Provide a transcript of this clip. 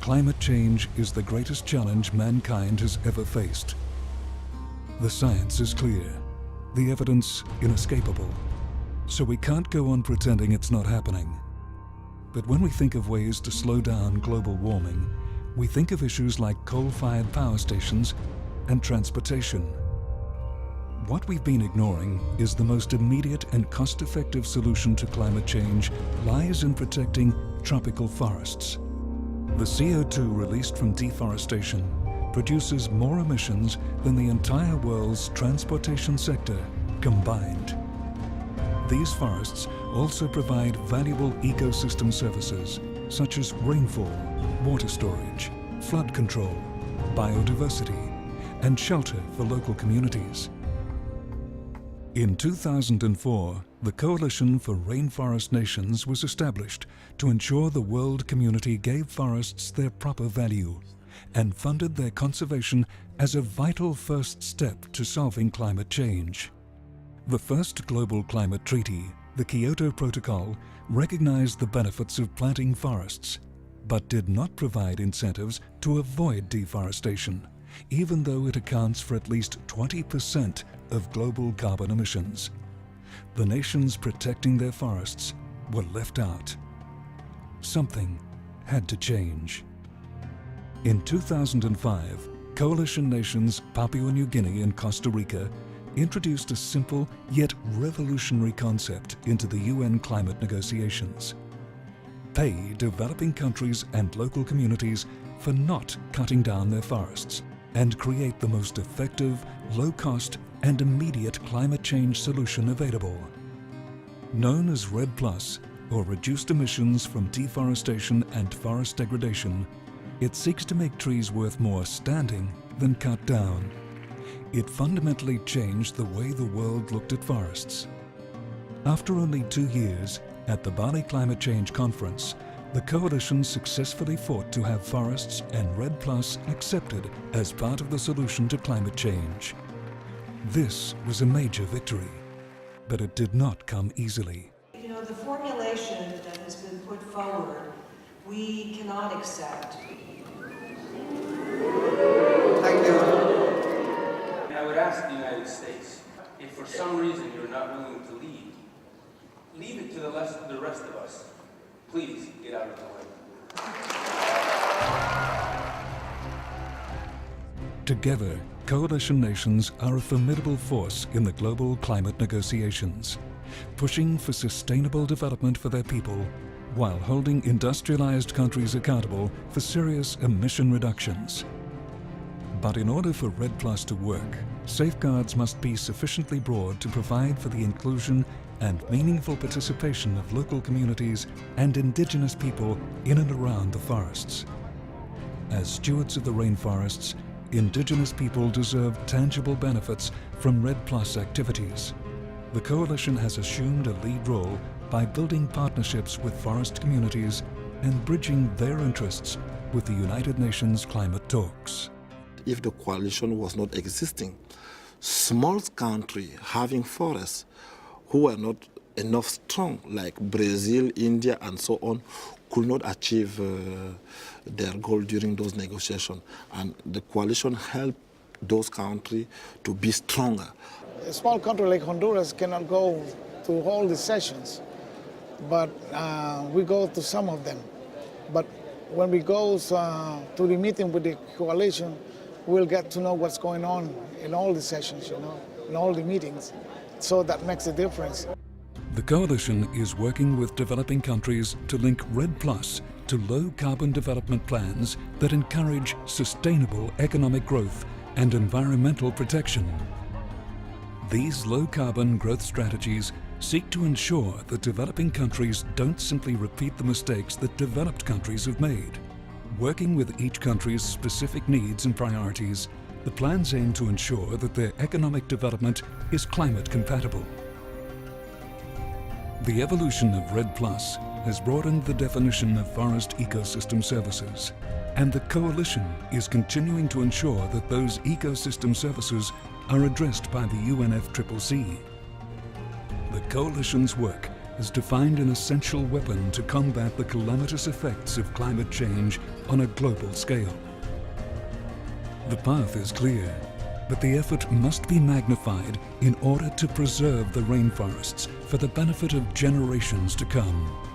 climate change is the greatest challenge mankind has ever faced. The science is clear, the evidence inescapable, so we can't go on pretending it's not happening. But when we think of ways to slow down global warming, we think of issues like coal-fired power stations and transportation. What we've been ignoring is the most immediate and cost-effective solution to climate change lies in protecting tropical forests. The CO2 released from deforestation produces more emissions than the entire world's transportation sector combined. These forests also provide valuable ecosystem services such as rainfall, water storage, flood control, biodiversity, and shelter for local communities. In 2004, the Coalition for Rainforest Nations was established to ensure the world community gave forests their proper value and funded their conservation as a vital first step to solving climate change. The first global climate treaty, the Kyoto Protocol, recognized the benefits of planting forests, but did not provide incentives to avoid deforestation, even though it accounts for at least 20% of global carbon emissions. The nations protecting their forests were left out. Something had to change. In 2005, coalition nations Papua New Guinea and Costa Rica introduced a simple yet revolutionary concept into the UN climate negotiations. Pay developing countries and local communities for not cutting down their forests and create the most effective, low-cost and immediate climate change solution available. Known as REDD+, or Reduced Emissions from Deforestation and Forest Degradation, it seeks to make trees worth more standing than cut down. It fundamentally changed the way the world looked at forests. After only 2 years, at the Bali Climate Change Conference, the coalition successfully fought to have forests and REDD+ accepted as part of the solution to climate change. This was a major victory, but it did not come easily. You know, the formulation that has been put forward, we cannot accept. Thank you. I would ask the United States, if for some reason you're not willing to leave it to the rest of us. Please get out of the way. Together, coalition nations are a formidable force in the global climate negotiations, pushing for sustainable development for their people while holding industrialized countries accountable for serious emission reductions. But in order for REDD+ to work, safeguards must be sufficiently broad to provide for the inclusion and meaningful participation of local communities and indigenous people in and around the forests. As stewards of the rainforests, indigenous people deserve tangible benefits from REDD+ activities. The coalition has assumed a lead role by building partnerships with forest communities and bridging their interests with the United Nations climate talks. If the coalition was not existing, small countries having forests who are not enough strong, like Brazil, India, and so on, could not achieve their goal during those negotiations. And the coalition helped those countries to be stronger. A small country like Honduras cannot go to all the sessions, but we go to some of them. But when we go to the meeting with the coalition, we'll get to know what's going on in all the sessions, you know, in all the meetings. So that makes a difference. The coalition is working with developing countries to link REDD+ to low-carbon development plans that encourage sustainable economic growth and environmental protection. These low-carbon growth strategies seek to ensure that developing countries don't simply repeat the mistakes that developed countries have made. Working with each country's specific needs and priorities, the plans aim to ensure that their economic development is climate compatible. The evolution of REDD+ has broadened the definition of forest ecosystem services, and the coalition is continuing to ensure that those ecosystem services are addressed by the UNFCCC. The coalition's work has defined an essential weapon to combat the calamitous effects of climate change on a global scale. The path is clear, but the effort must be magnified in order to preserve the rainforests for the benefit of generations to come.